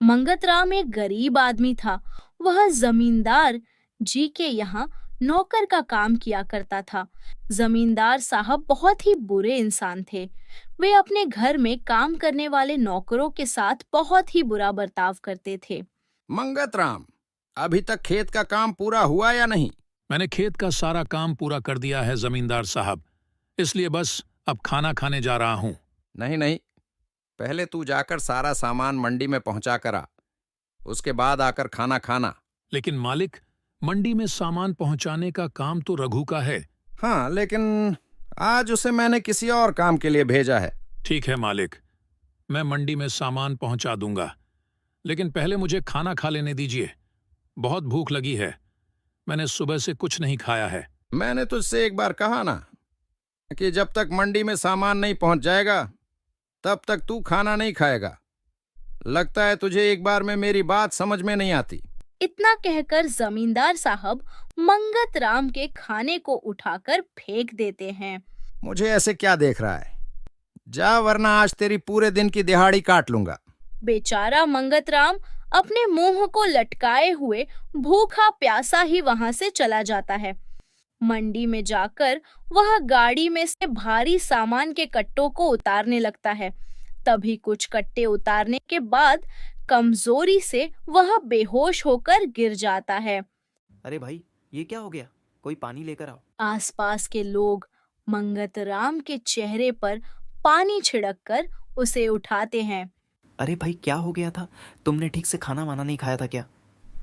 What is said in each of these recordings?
मंगतराम एक गरीब आदमी था। वह जमींदार जी के यहाँ नौकर का काम किया करता था। जमींदार साहब बहुत ही बुरे इंसान थे। वे अपने घर में काम करने वाले नौकरों के साथ बहुत ही बुरा बर्ताव करते थे। मंगतराम, अभी तक खेत का काम पूरा हुआ या नहीं? मैंने खेत का सारा काम पूरा कर दिया है जमींदार साहब, इसलिए बस अब खाना खाने जा रहा हूँ। नहीं नहीं, पहले तू जाकर सारा सामान मंडी में पहुंचा कर आ, उसके बाद आकर खाना खाना। लेकिन मालिक, मंडी में सामान पहुंचाने का काम तो रघु का है। हाँ, लेकिन आज उसे मैंने किसी और काम के लिए भेजा है। ठीक है मालिक, मैं मंडी में सामान पहुंचा दूंगा, लेकिन पहले मुझे खाना खा लेने दीजिए। बहुत भूख लगी है, मैंने सुबह से कुछ नहीं खाया है। मैंने तुझसे एक बार कहा ना कि जब तक मंडी में सामान नहीं पहुंच जाएगा तब तक तू खाना नहीं खाएगा। लगता है तुझे एक बार में मेरी बात समझ में नहीं आती। इतना कहकर जमींदार साहब मंगत राम के खाने को उठाकर फेंक देते हैं। मुझे ऐसे क्या देख रहा है? जा, वरना आज तेरी पूरे दिन की दिहाड़ी काट लूंगा। बेचारा मंगत राम अपने मुंह को लटकाए हुए भूखा प्यासा ही वहां से चला जाता है। मंडी में जाकर वह गाड़ी में से भारी सामान के कट्टों को उतारने लगता है। तभी कुछ कट्टे उतारने के बाद कमजोरी से वह बेहोश होकर गिर जाता है। अरे भाई, ये क्या हो गया? कोई पानी लेकर आओ। आसपास के लोग मंगत राम के चेहरे पर पानी छिड़ककर उसे उठाते हैं। अरे भाई, क्या हो गया था? तुमने ठीक से खाना वाना नहीं खाया था क्या?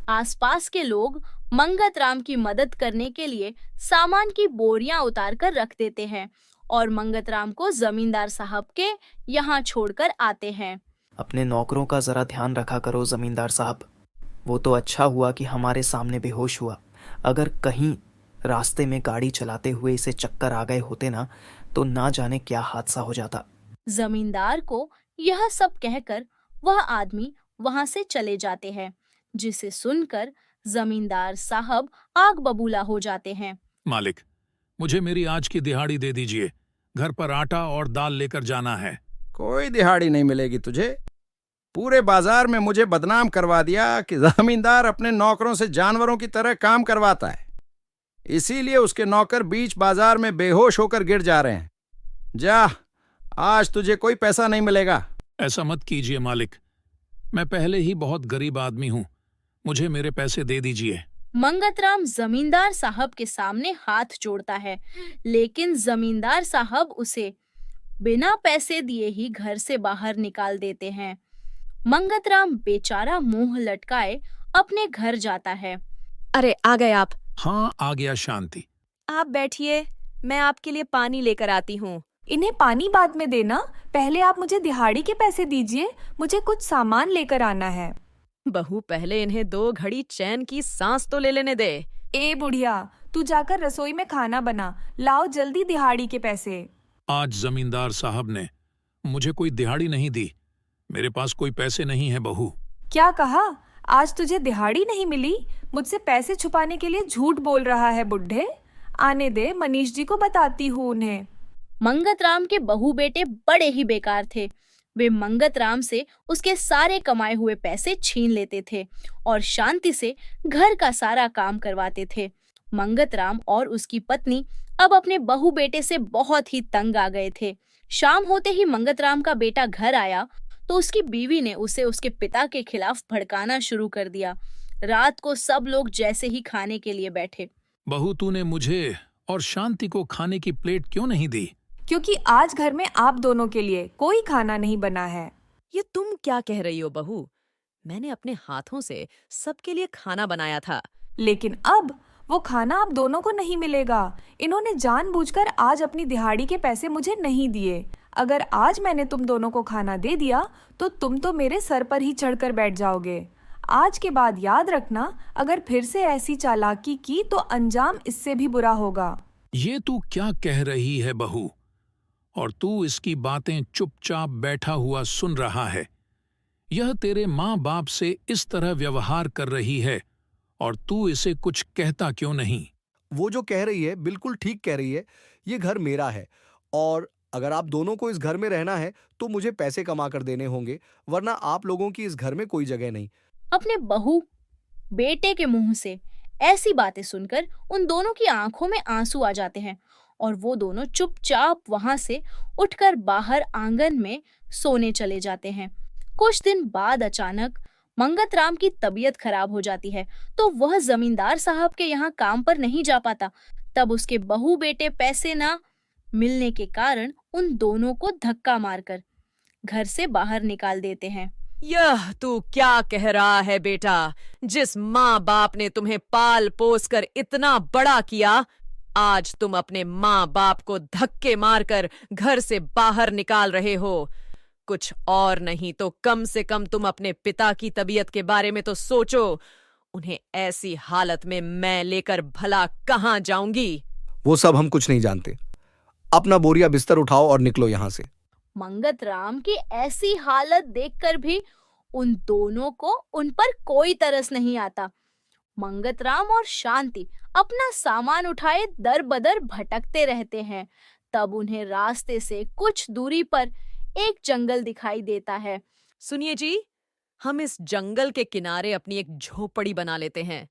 आसपास के लोग मंगत राम की मदद करने के लिए सामान की बोरियां उतार कर रख देते हैं और मंगत राम को जमींदार साहब के यहाँ छोड़कर आते हैं। अपने नौकरों का जरा ध्यान रखा करो जमींदार साहब। वो तो अच्छा हुआ कि हमारे सामने बेहोश हुआ। अगर कहीं रास्ते में गाड़ी चलाते हुए इसे चक्कर आ गए होते ना, तो ना जाने क्या हादसा हो जाता। जमींदार को यह सब कहकर वह आदमी वहां से चले जाते हैं, जिसे सुनकर जमींदार साहब आग बबूला हो जाते हैं। मालिक, मुझे मेरी आज की दिहाड़ी दे दीजिए। घर पर आटा और दाल लेकर जाना है। कोई दिहाड़ी नहीं मिलेगी तुझे। पूरे बाजार में मुझे बदनाम करवा दिया कि जमींदार अपने नौकरों से जानवरों की तरह काम करवाता है, इसीलिए उसके नौकर बीच बाजार में बेहोश होकर गिर जा रहे हैं। जा, आज तुझे कोई पैसा नहीं मिलेगा। ऐसा मत कीजिए मालिक, मैं पहले ही बहुत गरीब आदमी हूँ, मुझे मेरे पैसे दे दीजिए। मंगतराम जमींदार साहब के सामने हाथ जोड़ता है, लेकिन जमींदार साहब उसे बिना पैसे दिए ही घर से बाहर निकाल देते हैं। मंगतराम बेचारा मुंह लटकाए अपने घर जाता है। अरे, आ गए आप? हाँ, आ गया शांति। आप बैठिए, मैं आपके लिए पानी लेकर आती हूँ। इन्हें पानी बाद में देना, पहले आप मुझे दिहाड़ी के पैसे दीजिए, मुझे कुछ सामान लेकर आना है। बहू, पहले इन्हें 2 घड़ी चैन की सांस तो ले लेने दे। ए बुढ़िया, तू जाकर रसोई में खाना बना, लाओ जल्दी दिहाड़ी के पैसे। आज जमींदार साहब ने मुझे कोई दिहाड़ी नहीं दी, मेरे पास कोई पैसे नहीं है बहू। क्या कहा? आज तुझे दिहाड़ी नहीं मिली? मुझसे पैसे छुपाने के लिए झूठ बोल रहा है बुढ़े। आने दे, मनीष जी को बताती हूँ उन्हें। मंगतराम के बहू बेटे बड़े ही बेकार थे। वे मंगतराम से उसके सारे कमाए हुए पैसे छीन लेते थे और शांति से घर का सारा काम करवाते थे। मंगतराम और उसकी पत्नी अब अपने बहू बेटे से बहुत ही तंग आ गए थे। शाम होते ही मंगतराम का बेटा घर आया तो उसकी बीवी ने उसे उसके पिता के खिलाफ भड़काना शुरू कर दिया। रात को सब लोग जैसे ही खाने के लिए बैठे, बहू, तूने मुझे और शांति को खाने की प्लेट क्यों नहीं दी? क्योंकि आज घर में आप दोनों के लिए कोई खाना नहीं बना है। ये तुम क्या कह रही हो बहू? मैंने अपने हाथों से सबके लिए खाना बनाया था। लेकिन अब वो खाना आप दोनों को नहीं मिलेगा। इन्होंने जानबूझकर आज अपनी दिहाड़ी के पैसे मुझे नहीं दिए। अगर आज मैंने तुम दोनों को खाना दे दिया तो तुम तो मेरे सर पर ही चढ़कर बैठ जाओगे। आज के बाद याद रखना, अगर फिर से ऐसी चालाकी की तो अंजाम इससे भी बुरा होगा। ये तू क्या कह रही है बहू? और तू इसकी बातें चुपचाप बैठा हुआ सुन रहा है। यह तेरे माँ बाप से इस तरह व्यवहार कर रही है और तू इसे कुछ कहता क्यों नहीं? वो जो कह रही है बिल्कुल ठीक कह रही है। ये घर मेरा है और अगर आप दोनों को इस घर में रहना है तो मुझे पैसे कमा कर देने होंगे, वरना आप लोगों की इस घर में कोई जगह नहीं। अपने बहू बेटे के मुंह से ऐसी बातें सुनकर उन दोनों की आंखों में आंसू आ जाते हैं और वो दोनों चुपचाप वहां से उठकर बाहर आंगन में सोने चले जाते हैं। कुछ दिन बाद अचानक मंगतराम की तबीयत खराब हो जाती है, तो वह जमींदार साहब के यहाँ काम पर नहीं जा पाता। तब उसके बहू बेटे पैसे ना मिलने के कारण उन दोनों को धक्का मारकर घर से बाहर निकाल देते हैं। यह तू क्या कह रहा है बेटा? जिस माँ बाप ने तुम्हें पाल पोस कर इतना बड़ा किया, आज तुम अपने माँ बाप को धक्के मारकर घर से बाहर निकाल रहे हो। कुछ और नहीं तो कम से कम तुम अपने पिता की तबीयत के बारे में तो सोचो। उन्हें ऐसी हालत में मैं लेकर भला कहाँ जाऊंगी? वो सब हम कुछ नहीं जानते। अपना बोरिया बिस्तर उठाओ और निकलो यहाँ से। मंगतराम की ऐसी हालत देखकर भी उन दोनों को उन पर कोई तरस नहीं आता। मंगतराम और शांति अपना सामान उठाए दर बदर भटकते रहते हैं। तब उन्हें रास्ते से कुछ दूरी पर एक जंगल दिखाई देता है। सुनिए जी, हम इस जंगल के किनारे अपनी एक झोपड़ी बना लेते हैं।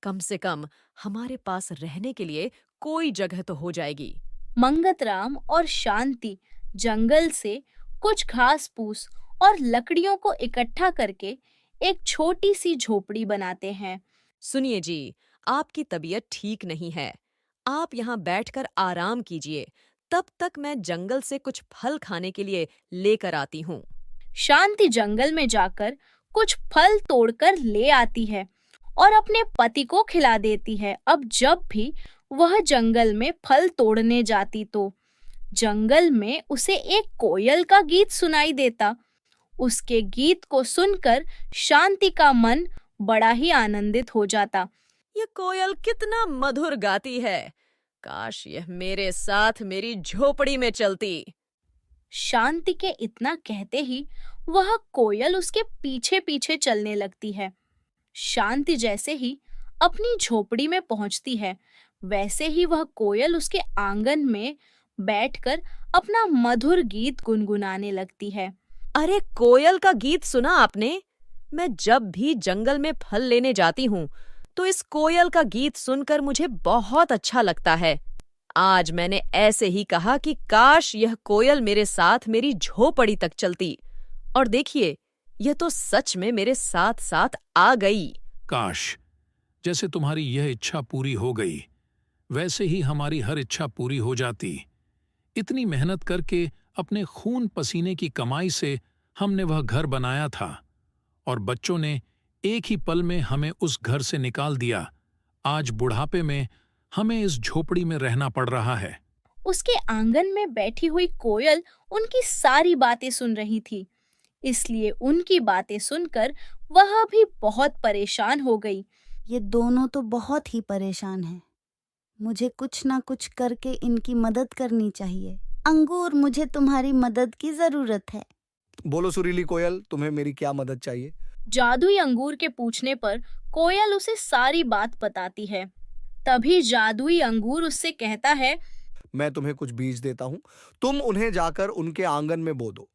कम से कम हमारे पास रहने के लिए कोई जगह तो हो जाएगी। मंगतराम और शांति जंगल से कुछ घास फूस और लकड़ियों को इकट्ठा करके एक छोटी सी झोपड़ी बनाते हैं। सुनिए जी, आपकी तबीयत ठीक नहीं है। आप यहाँ बैठकर आराम कीजिए। तब तक मैं जंगल से कुछ फल खाने के लिए लेकर आती हूँ। शांति जंगल में जाकर कुछ फल तोड़कर ले आती है और अपने पति को खिला देती है। अब जब भी वह जंगल में फल तोड़ने जाती तो जंगल में उसे एक कोयल का गीत सुनाई देता। उसके गीत को सुनकर शांति का मन बड़ा ही आनंदित हो जाता। ये कोयल कितना मधुर गाती है। काश यह मेरे साथ मेरी झोपड़ी में चलती। शांति के इतना कहते ही वह कोयल उसके पीछे पीछे चलने लगती है। शांति जैसे ही अपनी झोपड़ी में पहुंचती है, वैसे ही वह कोयल उसके आंगन में बैठकर अपना मधुर गीत गुनगुनाने लगती है। अरे कोयल का गीत सुना आपने? मैं जब भी जंगल में फल लेने जाती हूँ तो इस कोयल का गीत सुनकर मुझे बहुत अच्छा लगता है। आज मैंने ऐसे ही कहा कि काश यह कोयल मेरे साथ मेरी झोपड़ी तक चलती। और देखिए, यह तो सच में मेरे साथ साथ आ गई। काश जैसे तुम्हारी यह इच्छा पूरी हो गई, वैसे ही हमारी हर इच्छा पूरी हो जाती। इतनी मेहनत करके अपने खून पसीने की कमाई से हमने वह घर बनाया था और बच्चों ने एक ही पल में हमें उस घर से निकाल दिया। आज बुढ़ापे में हमें इस झोपड़ी में रहना पड़ रहा है। उसके आंगन में बैठी हुई कोयल उनकी सारी बातें सुन रही थी, इसलिए उनकी बातें सुनकर वह भी बहुत परेशान हो गई। ये दोनों तो बहुत ही परेशान हैं। मुझे कुछ ना कुछ करके इनकी मदद करनी चाहिए। अंगूर, मुझे तुम्हारी मदद की जरूरत है। बोलो सुरीली कोयल, तुम्हें मेरी क्या मदद चाहिए? जादुई अंगूर के पूछने पर कोयल उसे सारी बात बताती है। तभी जादुई अंगूर उससे कहता है, मैं तुम्हें कुछ बीज देता हूँ, तुम उन्हें जाकर उनके आंगन में बो दो।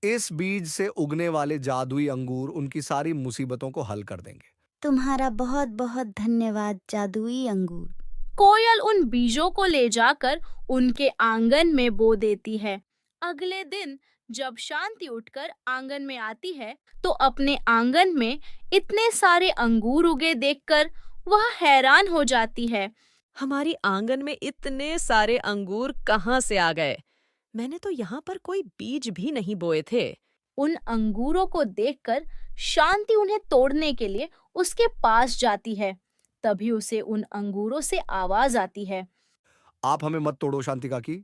इस बीज से उगने वाले जादुई अंगूर उनकी सारी मुसीबतों को हल कर देंगे। तुम्हारा बहुत बहुत धन्यवाद जादुई अंगूर। कोयल उन बीजों को ले जाकर उनके आंगन में बो देती है। अगले दिन जब शांति उठकर आंगन में आती है तो अपने आंगन में इतने सारे अंगूर उगे देखकर वह हैरान हो जाती है। हमारी आंगन में इतने सारे अंगूर कहाँ से आ गए? मैंने तो यहाँ पर कोई बीज भी नहीं बोए थे। उन अंगूरों को देखकर शांति उन्हें तोड़ने के लिए उसके पास जाती है। तभी उसे उन अंगूरों से आवाज आती है, आप हमें मत तोड़ो शांति काकी।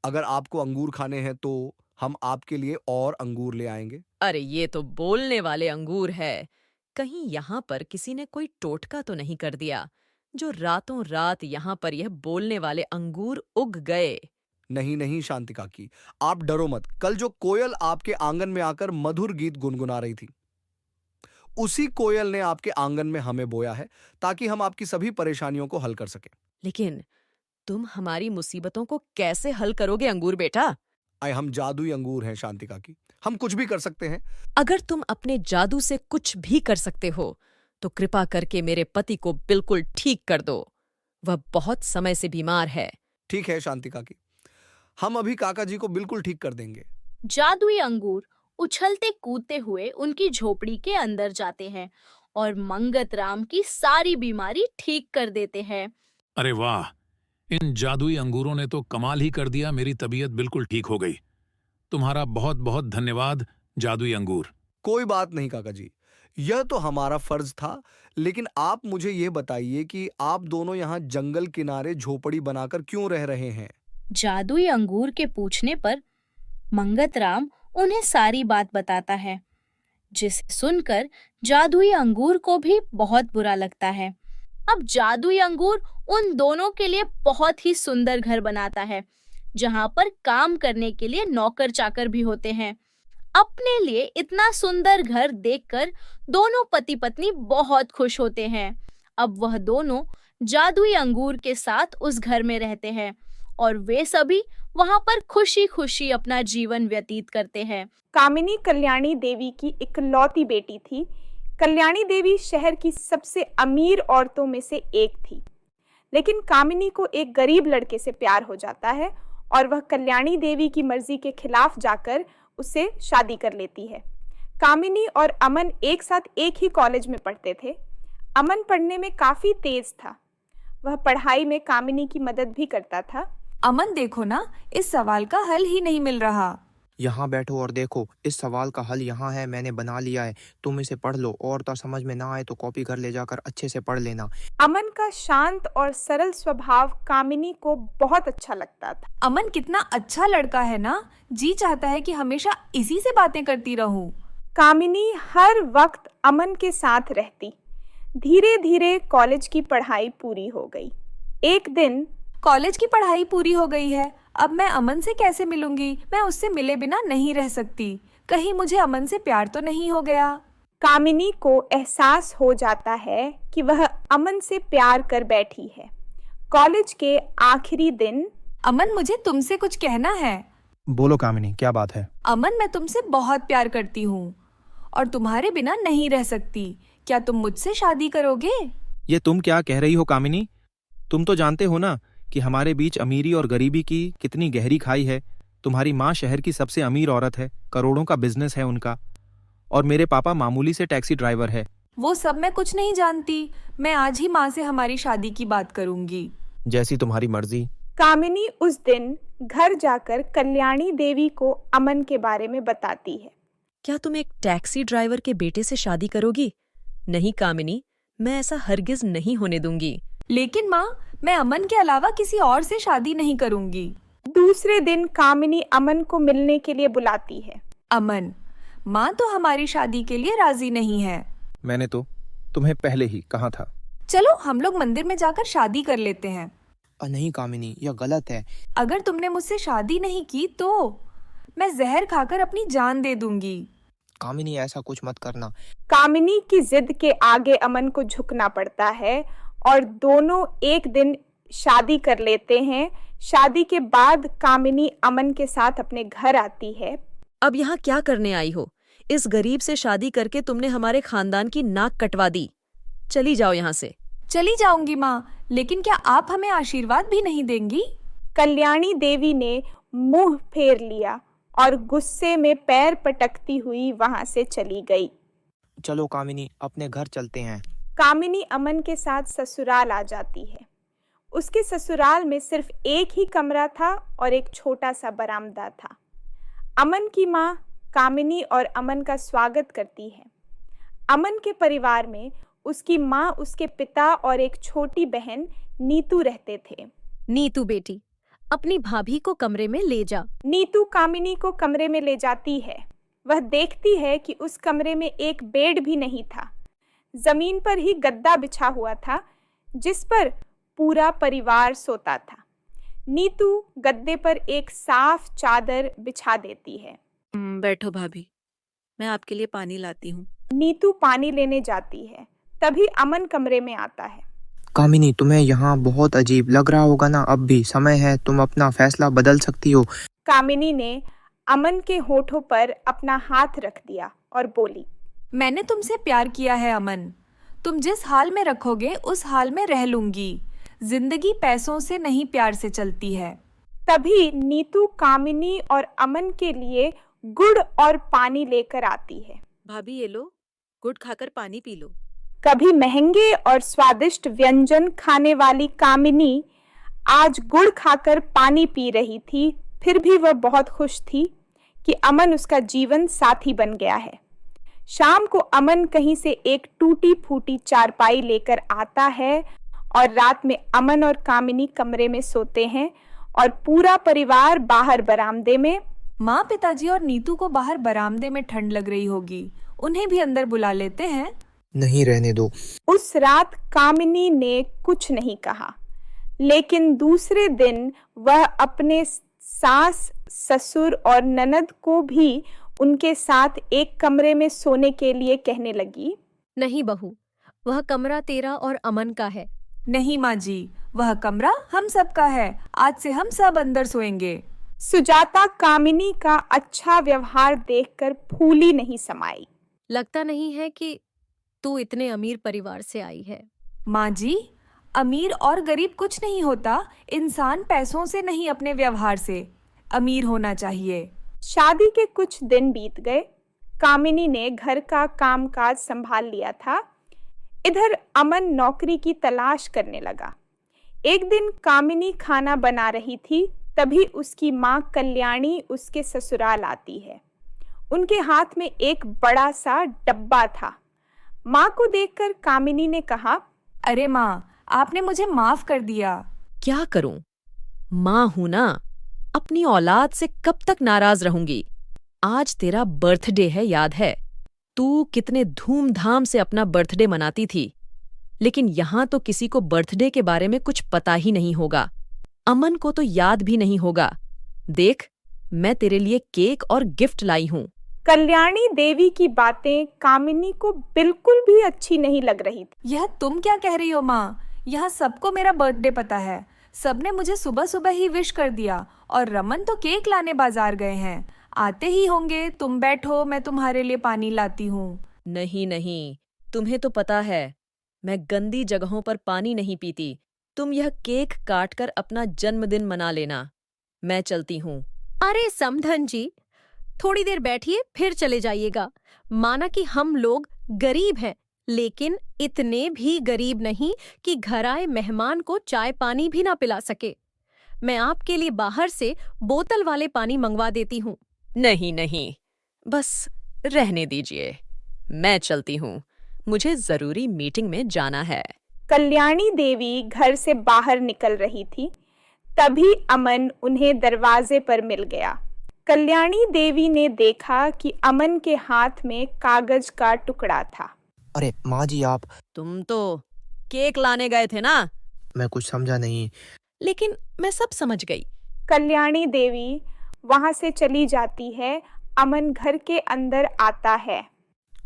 अगर आपको अंगूर खाने हैं तो हम आपके लिए और अंगूर ले आएंगे। अरे ये तो बोलने वाले अंगूर है। कहीं यहाँ पर किसी ने कोई टोटका तो नहीं कर दिया जो रातों रात यहाँ पर यह बोलने वाले अंगूर उग गए? नहीं नहीं शांति काकी, आप डरो मत। कल जो कोयल आपके आंगन में आकर मधुर गीत गुनगुना रही थी, उसी कोयल ने आपके आंगन में हमें बोया है ताकि हम आपकी सभी परेशानियों को हल कर सकें। लेकिन तुम हमारी मुसीबतों को कैसे हल करोगे अंगूर बेटा? हम जादुई अंगूर हैं शांति काकी, हम कुछ भी कर सकते हैं। अगर तुम अपने जादू से कुछ भी कर सकते हो तो कृपा करके मेरे पति को बिल्कुल ठीक कर दो। वह बहुत समय से बीमार है। ठीक है शांति काकी, हम अभी काका जी को बिल्कुल ठीक कर देंगे। जादुई अंगूर उछलते कूदते हुए उनकी झोपड़ी के अंदर जाते हैं और मंगत राम की सारी बीमारी ठीक कर देते हैं। अरे वाह, इन जादुई अंगूरों ने तो कमाल ही कर दिया। मेरी तबीयत बिल्कुल ठीक हो गई। तुम्हारा बहुत बहुत धन्यवाद जादुई अंगूर। कोई बात नहीं काका जी, यह तो हमारा फर्ज था। लेकिन आप मुझे यह बताइए कि आप दोनों यहाँ जंगल किनारे झोपड़ी बनाकर क्यों रह रहे हैं? जादुई अंगूर के पूछने पर मंगत राम उन्हें सारी बात बताता है, जिसे सुनकर जादुई अंगूर को भी बहुत बुरा लगता है। अब जादुई अंगूर उन दोनों के लिए बहुत ही सुंदर घर बनाता है, जहां पर काम करने के लिए नौकर चाकर भी होते हैं। अपने लिए इतना सुंदर घर देखकर दोनों पति पत्नी बहुत खुश होते हैं। अब वह दोनों जादुई अंगूर के साथ उस घर में रहते हैं और वे सभी वहां पर खुशी खुशी अपना जीवन व्यतीत करते हैं। कामिनी कल्याणी देवी की इकलौती बेटी थी। कल्याणी देवी शहर की सबसे अमीर औरतों में से एक थी, लेकिन कामिनी को एक गरीब लड़के से प्यार हो जाता है और वह कल्याणी देवी की मर्जी के खिलाफ जाकर उससे शादी कर लेती है। कामिनी और अमन एक साथ एक ही कॉलेज में पढ़ते थे। अमन पढ़ने में काफी तेज था। वह पढ़ाई में कामिनी की मदद भी करता था। अमन देखो ना, इस सवाल का हल ही नहीं मिल रहा। यहाँ बैठो और देखो, इस सवाल का हल यहाँ है, मैंने बना लिया है। तुम इसे पढ़ लो और तो समझ में ना आए तो कॉपी घर ले जाकर अच्छे से पढ़ लेना। अमन का शांत और सरल स्वभाव कामिनी को बहुत अच्छा लगता था। अमन कितना अच्छा लड़का है ना, जी चाहता है कि हमेशा इसी से बातें करती रहूं। कामिनी हर वक्त अमन के साथ रहती। धीरे धीरे कॉलेज की पढ़ाई पूरी हो गई। एक दिन कॉलेज की पढ़ाई पूरी हो गई है, अब मैं अमन से कैसे मिलूंगी? मैं उससे मिले बिना नहीं रह सकती। कहीं मुझे अमन से प्यार तो नहीं हो गया? कामिनी को एहसास हो जाता है कि वह अमन से प्यार कर बैठी है। कॉलेज के आखिरी दिन, अमन मुझे तुमसे कुछ कहना है। बोलो कामिनी, क्या बात है? अमन मैं तुमसे बहुत प्यार करती हूँ और तुम्हारे बिना नहीं रह सकती। क्या तुम मुझसे शादी करोगे? ये तुम क्या कह रही हो कामिनी? तुम तो जानते हो ना कि हमारे बीच अमीरी और गरीबी की कितनी गहरी खाई है। तुम्हारी माँ शहर की सबसे अमीर औरत है, करोड़ों का बिजनेस है उनका, और मेरे पापा मामूली से टैक्सी ड्राइवर है। वो सब मैं कुछ नहीं जानती। मैं आज ही माँ से हमारी शादी की बात करूंगी। जैसी तुम्हारी मर्जी। कामिनी उस दिन घर जाकर कल्याणी देवी को अमन के बारे में बताती है। क्या तुम एक टैक्सी ड्राइवर के बेटे से शादी करोगी? नहीं कामिनी, मैं ऐसा हरगिज नहीं होने दूंगी। लेकिन माँ, मैं अमन के अलावा किसी और से शादी नहीं करूंगी। दूसरे दिन कामिनी अमन को मिलने के लिए बुलाती है। अमन, माँ तो हमारी शादी के लिए राजी नहीं है। मैंने तो तुम्हें पहले ही कहा था। चलो हम लोग मंदिर में जाकर शादी कर लेते हैं। नहीं कामिनी, यह गलत है। अगर तुमने मुझसे शादी नहीं की तो मैं जहर खाकर अपनी जान दे दूंगी। कामिनी, ऐसा कुछ मत करना। कामिनी की जिद के आगे अमन को झुकना पड़ता है और दोनों एक दिन शादी कर लेते हैं। शादी के बाद कामिनी अमन के साथ अपने घर आती है। अब यहाँ क्या करने आई हो? इस गरीब से शादी करके तुमने हमारे खानदान की नाक कटवा दी। चली जाओ यहाँ से। चली जाऊंगी माँ, लेकिन क्या आप हमें आशीर्वाद भी नहीं देंगी? कल्याणी देवी ने मुंह फेर लिया और गुस्से में पैर पटकती हुई वहां से चली गई। चलो कामिनी, अपने घर चलते हैं। कामिनी अमन के साथ ससुराल आ जाती है। उसके ससुराल में सिर्फ एक ही कमरा था और एक छोटा सा बरामदा था। अमन की माँ कामिनी और अमन का स्वागत करती है। अमन के परिवार में उसकी माँ, उसके पिता और एक छोटी बहन नीतू रहते थे। नीतू बेटी, अपनी भाभी को कमरे में ले जा। नीतू कामिनी को कमरे में ले जाती है। वह देखती है कि उस कमरे में एक बेड भी नहीं था। जमीन पर ही गद्दा बिछा हुआ था जिस पर पूरा परिवार सोता था। नीतू गद्दे पर एक साफ चादर बिछा देती है। बैठो भाभी, मैं आपके लिए पानी लाती हूँ। नीतू पानी लेने जाती है, तभी अमन कमरे में आता है। कामिनी, तुम्हें यहाँ बहुत अजीब लग रहा होगा ना? अब भी समय है, तुम अपना फैसला बदल सकती हो। कामिनी ने अमन के होठों पर अपना हाथ रख दिया और बोली, मैंने तुमसे प्यार किया है अमन। तुम जिस हाल में रखोगे उस हाल में रह लूंगी। जिंदगी पैसों से नहीं प्यार से चलती है। तभी नीतू कामिनी और अमन के लिए गुड़ और पानी लेकर आती है। भाभी ये लो, गुड़ खाकर पानी पी लो। कभी महंगे और स्वादिष्ट व्यंजन खाने वाली कामिनी आज गुड़ खाकर पानी पी रही थी। फिर भी वह बहुत खुश थी कि अमन उसका जीवन साथी बन गया है। शाम को अमन कहीं से एक टूटी फूटी चारपाई लेकर आता है और रात में अमन और कामिनी कमरे में सोते हैं और पूरा परिवार बाहर बरामदे में। माँ, पिताजी और नीतू को बाहर बरामदे में ठंड लग रही होगी, उन्हें भी अंदर बुला लेते हैं। नहीं, रहने दो। उस रात कामिनी ने कुछ नहीं कहा, लेकिन दूसरे दिन वह अपने सास, ससुर और ननद को भी उनके साथ एक कमरे में सोने के लिए कहने लगी। नहीं बहू, वह कमरा तेरा और अमन का है। नहीं माँ जी, वह कमरा हम सब का है। आज से हम सब अंदर सोएंगे। सुजाता कामिनी का अच्छा व्यवहार देखकर फूली नहीं समाई। लगता नहीं है कि तू इतने अमीर परिवार से आई है। माँ जी, अमीर और गरीब कुछ नहीं होता। इंसान पैसों से नहीं, अपने व्यवहार से अमीर होना चाहिए। शादी के कुछ दिन बीत गए। कामिनी ने घर का कामकाज संभाल लिया था। इधर अमन नौकरी की तलाश करने लगा। एक दिन कामिनी खाना बना रही थी, तभी उसकी माँ कल्याणी उसके ससुराल आती है। उनके हाथ में एक बड़ा सा डब्बा था। माँ को देखकर कामिनी ने कहा, अरे माँ, आपने मुझे माफ कर दिया। क्या करूं? माँ हूं ना, अपनी औलाद से कब तक नाराज रहूंगी। आज तेरा बर्थडे है, याद है? तू कितने धूमधाम से अपना बर्थडे मनाती थी, लेकिन यहां तो किसी को बर्थडे के बारे में कुछ पता ही नहीं होगा। अमन को तो याद भी नहीं होगा। देख, मैं तेरे लिए केक और गिफ्ट लाई हूं। कल्याणी देवी की बातें कामिनी को बिल्कुल भी अच्छी नहीं लग रही थी। यह तुम क्या कह रही हो माँ? यहाँ सबको मेरा बर्थडे पता है। सबने मुझे सुबह सुबह ही विश कर दिया और रमन तो केक लाने बाजार गए हैं। आते ही होंगे। तुम बैठो, मैं तुम्हारे लिए पानी लाती हूँ। नहीं नहीं, तुम्हें तो पता है मैं गंदी जगहों पर पानी नहीं पीती। तुम यह केक काटकर अपना जन्मदिन मना लेना। मैं चलती हूँ। अरे समधन जी, थोड़ी देर बैठिए, फिर चले जाइएगा। माना कि हम लोग गरीब हैं, लेकिन इतने भी गरीब नहीं कि घर आए मेहमान को चाय पानी भी ना पिला सके। मैं आपके लिए बाहर से बोतल वाले पानी मंगवा देती हूँ। नहीं नहीं, बस रहने दीजिए। मैं चलती हूँ, मुझे जरूरी मीटिंग में जाना है। कल्याणी देवी घर से बाहर निकल रही थी, तभी अमन उन्हें दरवाजे पर मिल गया। कल्याणी देवी ने देखा कि अमन के हाथ में कागज का टुकड़ा था। अरे माँ जी, आप? तुम तो केक लाने गए थे ना? मैं कुछ समझा नहीं। लेकिन मैं सब समझ गई। कल्याणी देवी वहां से चली जाती है। अमन घर के अंदर आता है।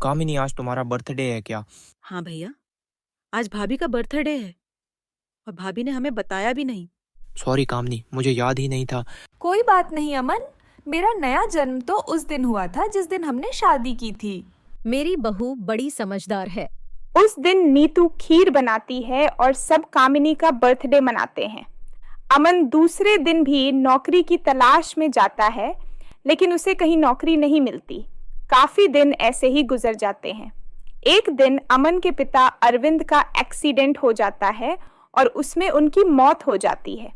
कामिनी, आज तुम्हारा बर्थडे है क्या? हाँ भैया, आज भाभी का बर्थडे है और भाभी ने हमें बताया भी नहीं। सॉरी कामिनी, मुझे याद ही नहीं था। कोई बात नहीं अमन, मेरा नया जन्म तो उस दिन हुआ था जिस दिन हमने शादी की थी। मेरी बहू बड़ी समझदार है। उस दिन नीतू खीर बनाती है और सब कामिनी का बर्थडे मनाते हैं। अमन दूसरे दिन भी नौकरी की तलाश में जाता है, लेकिन उसे कहीं नौकरी नहीं मिलती। काफी दिन ऐसे ही गुजर जाते हैं। एक दिन अमन के पिता अरविंद का एक्सीडेंट हो जाता है और उसमें उनकी मौत हो जाती है।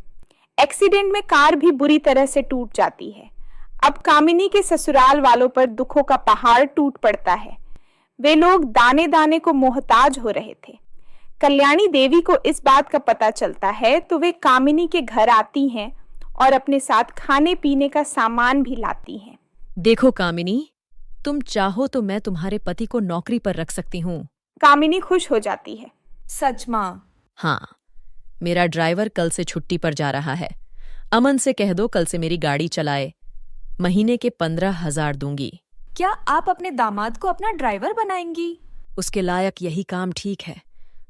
एक्सीडेंट में कार भी बुरी तरह से टूट जाती है। अब कामिनी के ससुराल वालों पर दुखों का पहाड़ टूट पड़ता है। वे लोग दाने दाने को मोहताज हो रहे थे। कल्याणी देवी को इस बात का पता चलता है तो वे कामिनी के घर आती हैं और अपने साथ खाने पीने का सामान भी लाती हैं। देखो कामिनी, तुम चाहो तो मैं तुम्हारे पति को नौकरी पर रख सकती हूँ। कामिनी खुश हो जाती है। सच माँ? हाँ, मेरा ड्राइवर कल से छुट्टी पर जा रहा है। अमन से कह दो कल से मेरी गाड़ी चलाए। महीने के 15,000 दूंगी। क्या आप अपने दामाद को अपना ड्राइवर बनाएंगी? उसके लायक यही काम ठीक है।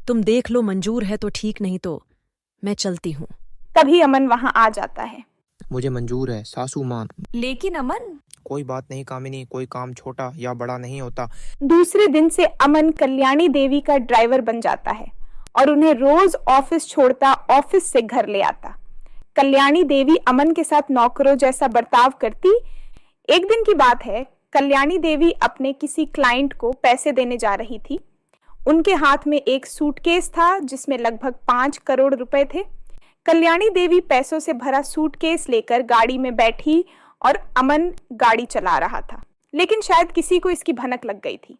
तुम देख लो, मंजूर है तो ठीक, नहीं तो मैं चलती हूँ। तभी अमन वहां आ जाता है। मुझे मंजूर है सासू माँ। लेकिन अमन, कोई बात नहीं कामिनी, कोई काम छोटा या बड़ा नहीं होता। दूसरे दिन से अमन कल्याणी देवी का ड्राइवर बन जाता है और उन्हें रोज ऑफिस छोड़ता, ऑफिस से घर ले आता। कल्याणी देवी अमन के साथ नौकरों जैसा बर्ताव करती। एक दिन की बात है, कल्याणी देवी अपने किसी क्लाइंट को पैसे देने जा रही थी। उनके हाथ में एक सूटकेस था जिसमें लगभग 5 करोड़ रुपए थे। कल्याणी देवी पैसों से भरा सूटकेस लेकर गाड़ी में बैठी और अमन गाड़ी चला रहा था, लेकिन शायद किसी को इसकी भनक लग गई थी।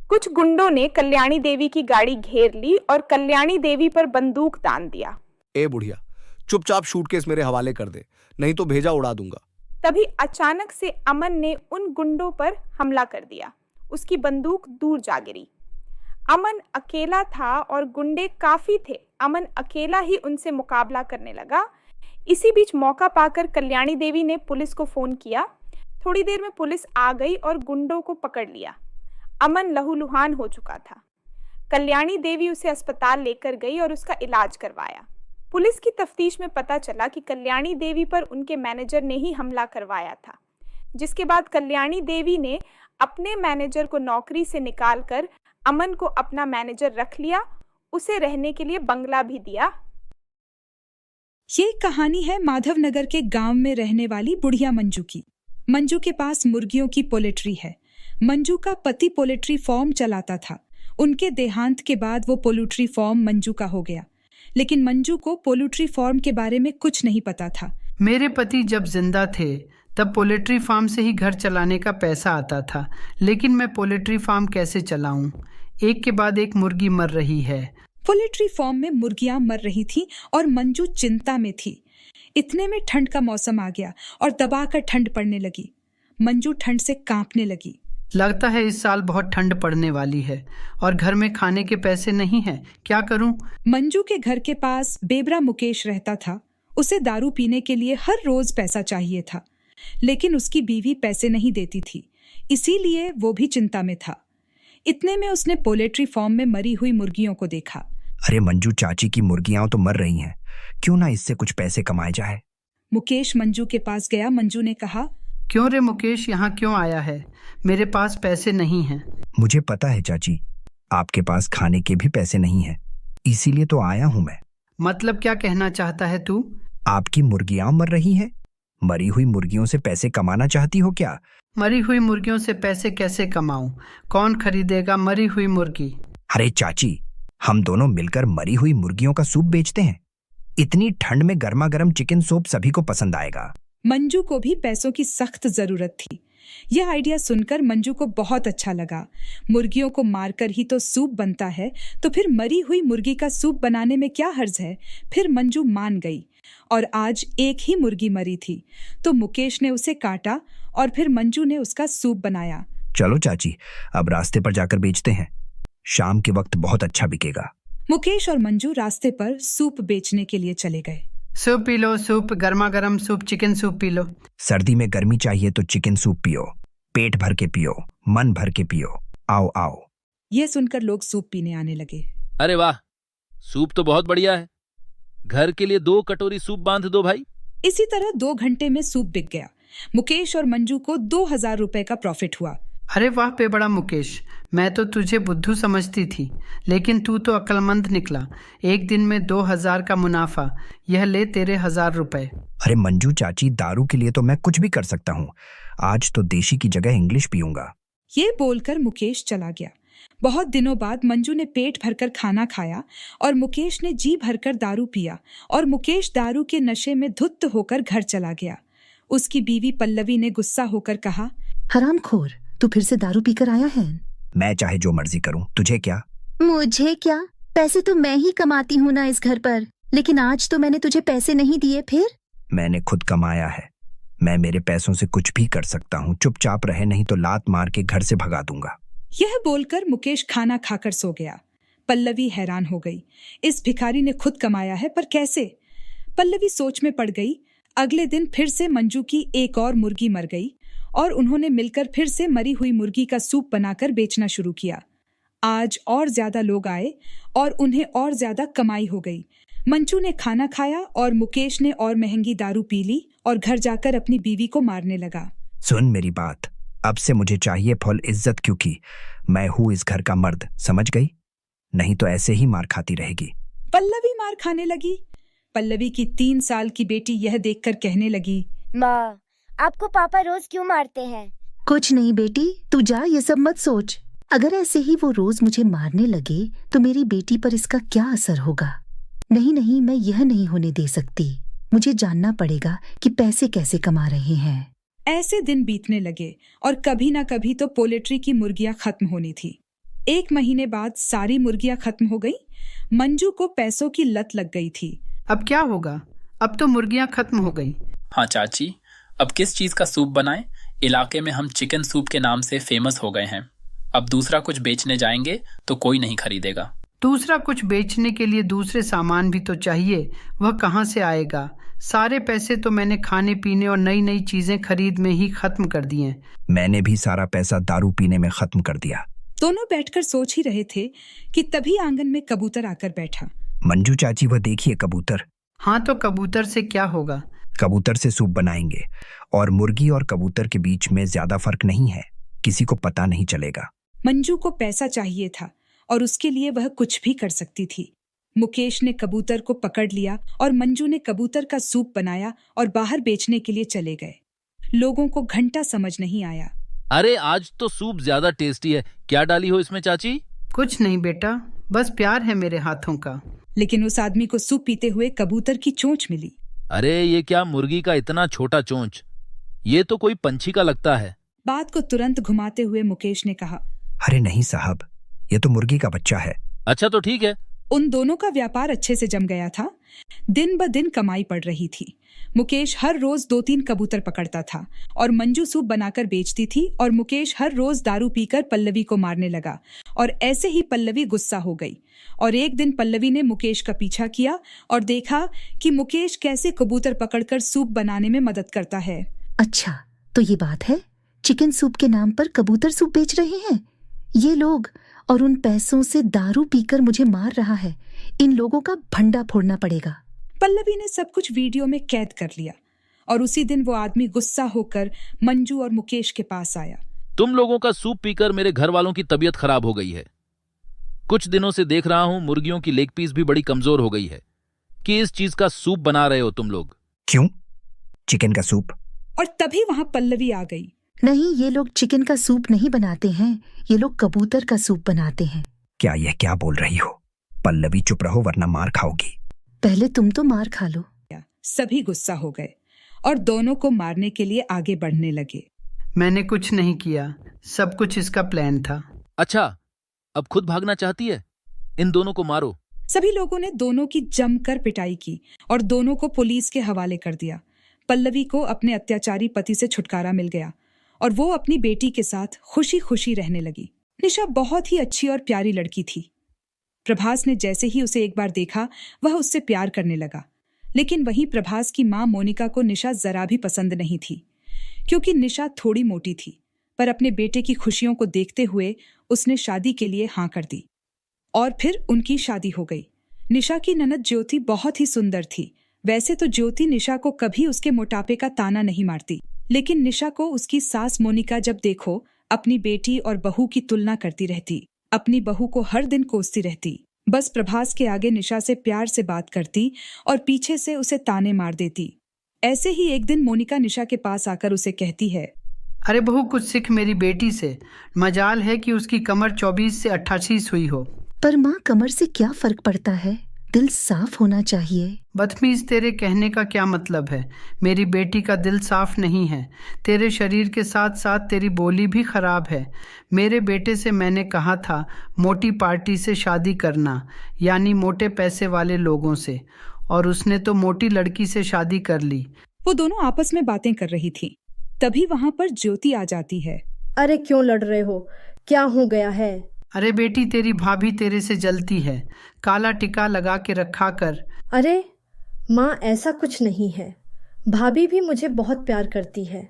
कुछ गुंडों ने कल्याणी देवी की गाड़ी घेर ली और कल्याणी देवी पर बंदूक तान दिया। ए बुढ़िया, चुपचाप सूटकेस मेरे हवाले कर दे, नहीं तो भेजा उड़ा दूंगा। तभी अचानक से अमन ने उन गुंडों पर हमला कर दिया। उसकी बंदूक दूर जा गिरी। अमन अकेला था और गुंडे काफी थे। अमन अकेला ही उनसे मुकाबला करने लगा। इसी बीच मौका पाकर कल्याणी देवी ने पुलिस को फोन किया। थोड़ी देर में पुलिस आ गई और गुंडों को पकड़ लिया। अमन लहूलुहान हो चुका था। कल्याणी देवी उसे अस्पताल लेकर गई और उसका इलाज करवाया। पुलिस की तफ्तीश में पता चला कि कल्याणी देवी पर उनके मैनेजर ने ही हमला करवाया था, जिसके बाद कल्याणी देवी ने अपने मैनेजर को नौकरी से निकालकर अमन को अपना मैनेजर रख लिया। उसे रहने के लिए बंगला भी दिया। ये कहानी है माधवनगर के गांव में रहने वाली बुढ़िया मंजू की। मंजू के पास मुर्गियों की पोल्ट्री है। मंजू का पति पोल्ट्री फार्म चलाता था। उनके देहांत के बाद वो पोल्ट्री फार्म मंजू का हो गया, लेकिन मंजू को पोल्ट्री फार्म के बारे में कुछ नहीं पता था। मेरे पति जब जिंदा थे तब पोल्ट्री फार्म से ही घर चलाने का पैसा आता था, लेकिन मैं पोल्ट्री फार्म कैसे चलाऊं? एक के बाद एक मुर्गी मर रही है। पोल्ट्री फार्म में मुर्गियां मर रही थी और मंजू चिंता में थी। इतने में ठंड का मौसम आ गया और दबाकर ठंड पड़ने लगी। मंजू ठंड से कांपने लगी। लगता है इस साल बहुत ठंड पड़ने वाली है और घर में खाने के पैसे नहीं हैं। क्या करूं? मंजू के घर के पास बेबरा मुकेश रहता था। उसे दारू पीने के लिए हर रोज पैसा चाहिए था, लेकिन उसकी बीवी पैसे नहीं देती थी, इसीलिए वो भी चिंता में था। इतने में उसने पोल्ट्री फार्म में मरी हुई मुर्गियों को देखा। अरे मंजू चाची की मुर्गियां तो मर रही हैं, क्यों ना इससे कुछ पैसे कमाए जाए। मुकेश मंजू के पास गया। मंजू ने कहा, क्यों रे मुकेश, यहाँ क्यों आया है? मेरे पास पैसे नहीं हैं। मुझे पता है चाची, आपके पास खाने के भी पैसे नहीं हैं, इसीलिए तो आया हूँ मैं। मतलब क्या कहना चाहता है तू? आपकी मुर्गियां मर रही हैं, मरी हुई मुर्गियों से पैसे कमाना चाहती हो क्या? मरी हुई मुर्गियों से पैसे कैसे कमाऊं? कौन खरीदेगा मरी हुई मुर्गी? अरे चाची, हम दोनों मिलकर मरी हुई मुर्गियों का सूप बेचते हैं। इतनी ठंड में गर्मा गर्म चिकन सूप सभी को पसंद आएगा। मंजू को भी पैसों की सख्त जरूरत थी। यह आइडिया सुनकर मंजू को बहुत अच्छा लगा। मुर्गियों को मारकर ही तो सूप बनता है, तो फिर मरी हुई मुर्गी का सूप बनाने में क्या हर्ज है। फिर मंजू मान गई और आज एक ही मुर्गी मरी थी, तो मुकेश ने उसे काटा और फिर मंजू ने उसका सूप बनाया। चलो चाची, अब रास्ते पर जाकर बेचते हैं, शाम के वक्त बहुत अच्छा बिकेगा। मुकेश और मंजू रास्ते पर सूप बेचने के लिए चले गए। सूप पी लो, सूप, गर्मा गर्म soup, chicken soup P low. सर्दी में गर्मी चाहिए तो चिकन सूप पियो, पेट भर के पियो, मन भर के पियो। आओ आओ। यह सुनकर लोग सूप पीने आने लगे। अरे वाह, सूप तो बहुत बढ़िया है। घर के लिए 2 कटोरी सूप बांध दो भाई। इसी तरह 2 घंटे में सूप बिक गया। मुकेश और मंजू को 2000 रुपए का प्रॉफिट हुआ। अरे वाह पे बड़ा मुकेश, मैं तो तुझे बुद्धू समझती थी, लेकिन तू तो अक्लमंद निकला। एक दिन में 2000 का मुनाफा। यह ले तेरे 1000 रुपए। अरे मंजू चाची, दारू के लिए तो मैं कुछ भी कर सकता हूँ। आज तो देशी की जगह इंग्लिश पीऊंगा। ये बोलकर मुकेश चला गया। बहुत दिनों बाद मंजू ने पेट भरकर खाना खाया और मुकेश ने जी भरकर दारू पिया और मुकेश दारू के नशे में धुत होकर घर चला गया। उसकी बीवी पल्लवी ने गुस्सा होकर कहा, हरामखोर, तू फिर से दारू पीकर आया है। मैं चाहे जो मर्जी करूं, तुझे क्या? मुझे क्या? पैसे तो मैं ही कमाती हूँ ना इस घर पर, लेकिन आज तो मैंने तुझे पैसे नहीं दिए। फिर मैंने खुद कमाया है, मैं मेरे पैसों से कुछ भी कर सकता हूँ। चुपचाप रहे, नहीं तो लात मार के घर से भगा दूंगा। यह बोलकर मुकेश खाना खाकर सो गया। पल्लवी हैरान हो गई। इस भिखारी ने खुद कमाया है, पर कैसे? पल्लवी सोच में पड़ गई। अगले दिन फिर से मंजू की एक और मुर्गी मर गई और उन्होंने मिलकर फिर से मरी हुई मुर्गी का सूप बनाकर बेचना शुरू किया। आज और ज्यादा लोग आए और उन्हें और ज्यादा कमाई हो गई। मंजू ने खाना खाया और मुकेश ने और महंगी दारू पी ली और घर जाकर अपनी बीवी को मारने लगा। सुन मेरी बात, अब से मुझे चाहिए फुल इज्जत, क्योंकि मैं हूँ इस घर का मर्द, समझ गई? नहीं तो ऐसे ही मार खाती रहेगी। पल्लवी मार खाने लगी। पल्लवी की 3 साल की बेटी यह देखकर कहने लगी, माँ, आपको पापा रोज क्यों मारते हैं? कुछ नहीं बेटी, तू जा, ये सब मत सोच। अगर ऐसे ही वो रोज मुझे मारने लगे तो मेरी बेटी पर इसका क्या असर होगा? नहीं नहीं, मैं यह नहीं होने दे सकती। मुझे जानना पड़ेगा कि पैसे कैसे कमा रहे हैं। ऐसे दिन बीतने लगे और कभी ना कभी तो पोल्ट्री की मुर्गियां खत्म होनी थी। 1 महीने बाद सारी मुर्गियां खत्म हो गई। मंजू को पैसों की लत लग गई थी। अब क्या होगा? अब तो मुर्गियां खत्म हो गई। हाँ चाची, अब किस चीज का सूप बनाएं? इलाके में हम चिकन सूप के नाम से फेमस हो गए हैं। अब दूसरा कुछ बेचने जाएंगे तो कोई नहीं खरीदेगा। दूसरा कुछ बेचने के लिए दूसरे सामान भी तो चाहिए, वह कहाँ से आएगा? सारे पैसे तो मैंने खाने पीने और नई नई चीजें खरीद में ही खत्म कर दिए। मैंने भी सारा पैसा दारू पीने में खत्म कर दिया। दोनों बैठकर सोच ही रहे थे कि तभी आंगन में कबूतर आकर बैठा। मंजू चाची, वह देखिए कबूतर। हाँ, तो कबूतर से क्या होगा? कबूतर से सूप बनाएंगे और मुर्गी और कबूतर के बीच में ज्यादा फर्क नहीं है, किसी को पता नहीं चलेगा। मंजू को पैसा चाहिए था और उसके लिए वह कुछ भी कर सकती थी। मुकेश ने कबूतर को पकड़ लिया और मंजू ने कबूतर का सूप बनाया और बाहर बेचने के लिए चले गए। लोगों को घंटा समझ नहीं आया। अरे आज तो सूप ज्यादा टेस्टी है, क्या डाली हो इसमें चाची? कुछ नहीं बेटा, बस प्यार है मेरे हाथों का। लेकिन उस आदमी को सूप पीते हुए कबूतर की चोंच मिली। अरे ये क्या, मुर्गी का इतना छोटा चोंच? ये तो कोई पंछी का लगता है। बात को तुरंत घुमाते हुए मुकेश ने कहा, अरे नहीं साहब, ये तो मुर्गी का बच्चा है। अच्छा तो ठीक है। उन दोनों का व्यापार अच्छे से जम गया था। दिन ब दिन कमाई पड़ रही थी। मुकेश हर रोज 2-3 कबूतर पकड़ता था और मंजू सूप बनाकर बेचती थी और मुकेश हर रोज दारू पीकर पल्लवी को मारने लगा। और ऐसे ही पल्लवी गुस्सा हो गई और एक दिन पल्लवी ने मुकेश का पीछा किया और देखा कि मुकेश कैसे कबूतर पकड़कर सूप बनाने में मदद करता है। अच्छा, तो ये बात है, चिकन सूप के नाम पर कबूतर सूप बेच रहे हैं ये लोग, और उन पैसों से दारू पीकर मुझे मार रहा है। इन लोगों का भंडा फोड़ना पड़ेगा। पल्लवी ने सब कुछ वीडियो में कैद कर लिया और उसी दिन वो आदमी गुस्सा होकर मंजू और मुकेश के पास आया। तुम लोगों का सूप पीकर मेरे घर वालों की तबीयत खराब हो गई है। कुछ दिनों से देख रहा हूं मुर्गियों की लेग पीस भी बड़ी कमजोर हो गई है कि इस चीज का सूप बना रहे हो तुम लोग। क्यों? चिकन का सूप? और तभी वहां पल्लवी आ गई। नहीं, ये लोग चिकन का सूप नहीं बनाते हैं, ये लोग कबूतर का सूप बनाते हैं। क्या यह क्या बोल रही हो? पल्लवी चुप रहो वरना मार खाओगी। पहले तुम तो मार खा लो। सभी गुस्सा हो गए और दोनों को मारने के लिए आगे बढ़ने लगे। मैंने कुछ नहीं किया, सब कुछ इसका प्लान था। अच्छा, अब खुद भागना चाहती है? इन दोनों को मारो। सभी लोगों ने दोनों की जमकर पिटाई की और दोनों को पुलिस के हवाले कर दिया। पल्लवी को अपने अत्याचारी पति से छुटकारा मिल गया और वो अपनी बेटी के साथ खुशी खुशी रहने लगी। निशा बहुत ही अच्छी और प्यारी लड़की थी। प्रभास ने जैसे ही उसे एक बार देखा, वह उससे प्यार करने लगा। लेकिन वहीं प्रभास की मां मोनिका को निशा जरा भी पसंद नहीं थी, क्योंकि निशा थोड़ी मोटी थी। पर अपने बेटे की खुशियों को देखते हुए उसने शादी के लिए हाँ कर दी और फिर उनकी शादी हो गई। निशा की ननद ज्योति बहुत ही सुंदर थी। वैसे तो ज्योति निशा को कभी उसके मोटापे का ताना नहीं मारती, लेकिन निशा को उसकी सास मोनिका जब देखो अपनी बेटी और बहू की तुलना करती रहती, अपनी बहू को हर दिन कोसती रहती। बस प्रभास के आगे निशा से प्यार से बात करती और पीछे से उसे ताने मार देती। ऐसे ही एक दिन मोनिका निशा के पास आकर उसे कहती है, अरे बहू, कुछ सीख मेरी बेटी से। मजाल है कि उसकी कमर 24 से 88 हुई हो। पर माँ, कमर से क्या फर्क पड़ता है, दिल साफ होना चाहिए। बदतमीज, तेरे कहने का क्या मतलब है? मेरी बेटी का दिल साफ नहीं है। तेरे शरीर के साथ साथ तेरी बोली भी खराब है। मेरे बेटे से मैंने कहा था मोटी पार्टी से शादी करना, यानी मोटे पैसे वाले लोगों से, और उसने तो मोटी लड़की से शादी कर ली। वो दोनों आपस में बातें कर रही थी। तभी वहां पर ज्योति आ जाती है। अरे क्यों लड़ रहे हो, क्या हो गया है? अरे बेटी, तेरी भाभी तेरे से जलती है, काला टिका लगा के रखा कर। अरे माँ, ऐसा कुछ नहीं है। भाभी भी मुझे बहुत प्यार करती है,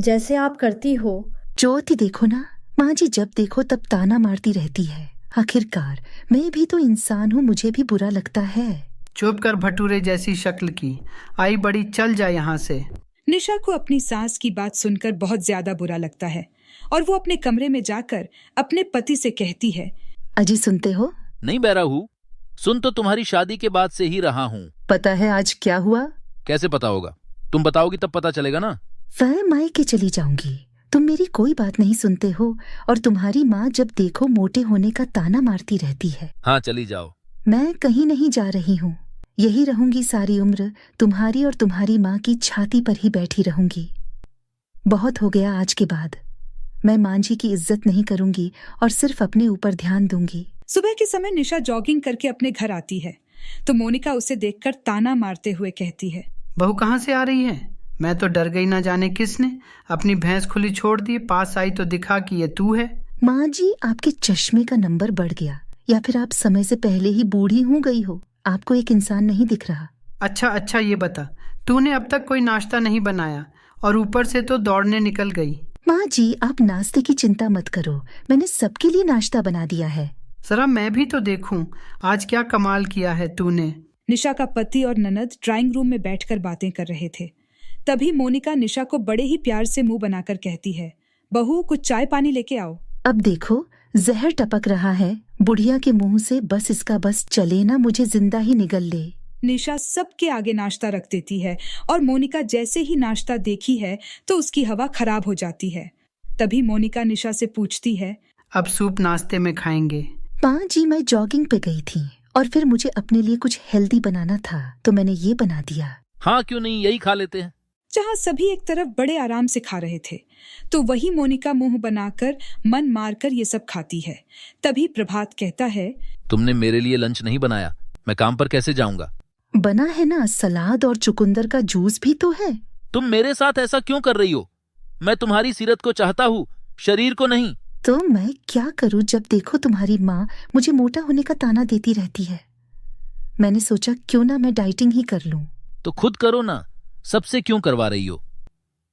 जैसे आप करती हो। ज्योति देखो ना, माँ जी जब देखो तब ताना मारती रहती है। आखिरकार मैं भी तो इंसान हूँ, मुझे भी बुरा लगता है। चुप कर भटूरे जैसी शक्ल की। आई बड़ी, चल जा यहाँ से। निशा को अपनी सास की बात सुनकर बहुत ज्यादा बुरा लगता है और वो अपने कमरे में जाकर अपने पति से कहती है, अजी सुनते हो? नहीं बैराहू, सुन तो तुम्हारी शादी के बाद से ही रहा हूँ। पता है आज क्या हुआ? कैसे पता होगा? तुम बताओगी तब पता चलेगा ना। मैं मायके चली जाऊंगी। तुम मेरी कोई बात नहीं सुनते हो और तुम्हारी माँ जब देखो मोटे होने का ताना मारती रहती है। हाँ चली जाओ। मैं कहीं नहीं जा रही हूँ, यही रहूंगी सारी उम्र, तुम्हारी और तुम्हारी माँ की छाती पर ही बैठी रहूंगी। बहुत हो गया आज के बाद। मैं माँ जी की इज्जत नहीं करूंगी और सिर्फ अपने ऊपर ध्यान दूंगी। सुबह के समय निशा जॉगिंग करके अपने घर आती है तो मोनिका उसे देखकर ताना मारते हुए कहती है, बहू कहाँ से आ रही है? मैं तो डर गई, ना जाने किसने अपनी भैंस खुली छोड़ दी। पास आई तो दिखा कि ये तू है। माँ जी, आपके चश्मे का नंबर बढ़ गया या फिर आप समय से पहले ही बूढ़ी हो गई हो? आपको एक इंसान नहीं दिख रहा। अच्छा ये बता, तूने अब तक कोई नाश्ता नहीं बनाया और ऊपर से तो दौड़ने निकल गई। माँ जी, आप नाश्ते की चिंता मत करो, मैंने सबके लिए नाश्ता बना दिया है। जरा मैं भी तो देखूं आज क्या कमाल किया है तूने। निशा का पति और ननद ड्राइंग रूम में बैठकर बातें कर रहे थे। तभी मोनिका निशा को बड़े ही प्यार से मुंह बनाकर कहती है, बहू कुछ चाय पानी लेके आओ। अब देखो जहर टपक रहा है बुढ़िया के मुंह से, बस इसका बस चले ना, मुझे जिंदा ही निगल ले। निशा सबके आगे नाश्ता रख देती है और मोनिका जैसे ही नाश्ता देखी है तो उसकी हवा खराब हो जाती है। तभी मोनिका निशा से पूछती है, अब सूप नाश्ते में खाएंगे? माँ जी, मैं जॉगिंग पे गई थी और फिर मुझे अपने लिए कुछ हेल्दी बनाना था तो मैंने ये बना दिया। हाँ क्यों नहीं, यही खा लेते हैं। जहाँ सभी एक तरफ बड़े आराम से खा रहे थे तो वही मोनिका मुंह बनाकर मन मारकर ये सब खाती है। तभी प्रभात कहता है, तुमने मेरे लिए लंच नहीं बनाया, मैं काम पर कैसे जाऊंगा? बना है ना, सलाद और चुकंदर का जूस भी तो है। तुम मेरे साथ ऐसा क्यों कर रही हो? मैं तुम्हारी सीरत को चाहता हूँ, शरीर को नहीं। तो मैं क्या करूं जब देखो तुम्हारी माँ मुझे मोटा होने का ताना देती रहती है। मैंने सोचा क्यों ना मैं डाइटिंग ही कर लूं। तो खुद करो ना, सबसे क्यों करवा रही हो?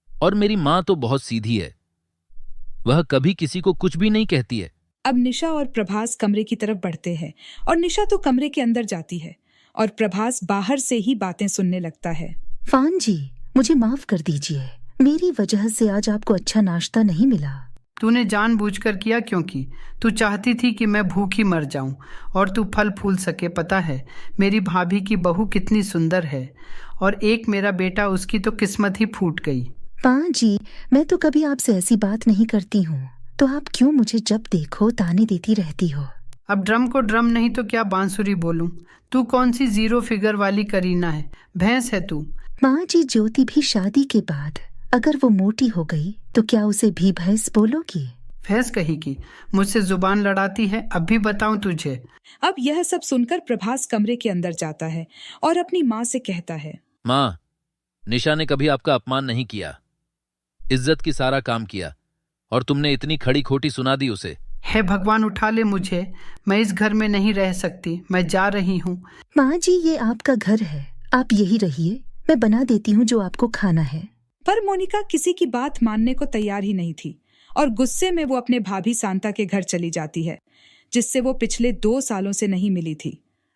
और मेरी माँ तो बहुत सीधी है, वह कभी किसी को कुछ भी नहीं कहती है। अब निशा और प्रभास कमरे की तरफ बढ़ते हैं और निशा तो कमरे के अंदर जाती है और प्रभास बाहर से ही बातें सुनने लगता है। फान जी, मुझे माफ कर दीजिए, मेरी वजह से आज आपको अच्छा नाश्ता नहीं मिला। तूने जानबूझकर किया क्योंकि तू चाहती थी कि मैं भूखी मर जाऊं और तू फल फूल सके। पता है मेरी भाभी की बहू कितनी सुंदर है और एक मेरा बेटा, उसकी तो किस्मत ही फूट गई। पाँ जी, मैं तो कभी आपसे ऐसी बात नहीं करती हूँ, तो आप क्यों मुझे जब देखो ताने देती रहती हो? अब ड्रम को ड्रम नहीं तो क्या बांसुरी बोलूं? तू कौन सी जीरो फिगर वाली करीना है, भैंस है तू। माँ जी, ज्योति भी शादी के बाद अगर वो मोटी हो गई तो क्या उसे भी भैंस बोलोगी? भैंस कहेगी, मुझसे जुबान लड़ाती है। अब भी बताऊं तुझे। अब यह सब सुनकर प्रभास कमरे के अंदर जाता है और अपनी माँ से कहता है, माँ, निशा ने कभी आपका अपमान नहीं किया, इज्जत की सारा काम किया और तुमने इतनी खड़ी खोटी सुना दी उसे। है भगवान उठा ले मुझे, मैं इस घर में नहीं रह सकती, मैं जा रही हूँ। माँ जी, ये आपका घर है, आप यही रहिए, मैं बना देती हूँ जो आपको खाना है। पर मोनिका किसी की बात मानने को तैयार ही नहीं थी और गुस्से में वो अपने भाभी सांता के घर चली जाती है, जिससे वो पिछले 2 सालों से नहीं मिली थी।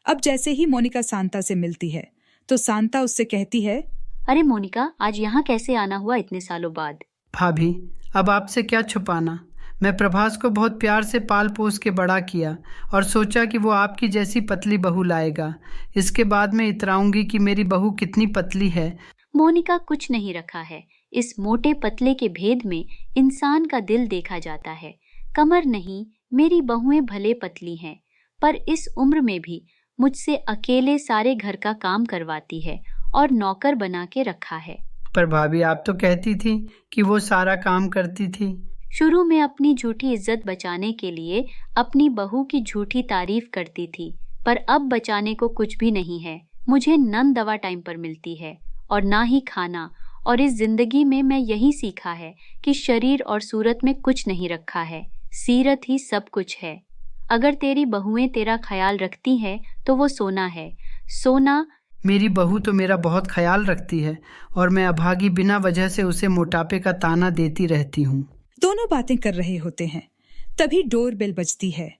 अब जैसे ही मोनिका सांता से मिलती है तो सांता उससे कहती है, अरे मोनिका, आज यहाँ कैसे आना हुआ इतने सालों बाद? भाभी, अब आपसे क्या छुपाना, मैं प्रभास को बहुत प्यार से पाल पोस के बड़ा किया और सोचा कि वो आपकी जैसी पतली बहू लाएगा। इसके बाद मैं इतराऊंगी कि मेरी बहू कितनी पतली है। मोनिका, कुछ नहीं रखा है, इस मोटे पतले के भेद में इंसान का दिल देखा जाता है। कमर नहीं, मेरी बहुएं भले पतली हैं, पर इस उम्र में भी मुझसे अकेले सारे घर का काम करवाती है और नौकर बना के रखा है। पर भाभी, आप तो कहती थी कि वो सारा काम करती थी। शुरू में अपनी झूठी इज्जत बचाने के लिए अपनी बहू की झूठी तारीफ करती थी, पर अब बचाने को कुछ भी नहीं है। मुझे नन दवा टाइम पर मिलती है और ना ही खाना, और इस जिंदगी में मैं यही सीखा है कि शरीर और सूरत में कुछ नहीं रखा है, सीरत ही सब कुछ है। अगर तेरी बहुएं तेरा ख्याल रखती हैं तो वो सोना है। सोना, मेरी बहू तो मेरा बहुत ख्याल रखती है और मैं अभागी बिना वजह से उसे मोटापे का ताना देती रहती हूँ। दोनों बातें कर रहे होते हैं, तभी डोर बेल बजती है।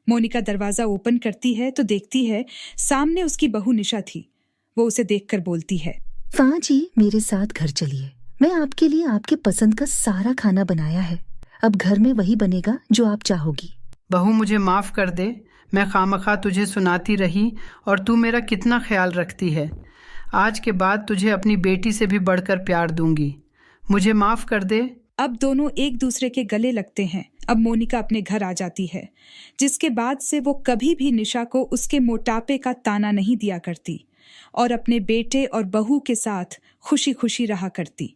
मोनिका दरवाजा ओपन करती है तो देखती है सामने उसकी बहू निशा थी। वो उसे देखकर बोलती है, फ़ाँ जी, मेरे साथ घर चलिए। मैं आपके लिए आपके पसंद का सारा खाना बनाया है। अब घर में वही बनेगा जो आप चाहोगी। बहू, मुझे माफ़ कर दे। मैं खामखा तुझे सुनाती रही और तू मेरा कितना ख्याल रखती है। आज के बाद तुझे अपनी बेटी से भी बढ़कर प्यार दूंगी। मुझे माफ़ कर दे। अब दोनों एक दूसरे के गले लगते हैं। अब मोनिका अपने घर आ जाती है, जिसके बाद से वो कभी भी निशा को उसके मोटापे का ताना नहीं दिया करती और अपने बेटे और बहू के साथ खुशी खुशी रहा करती।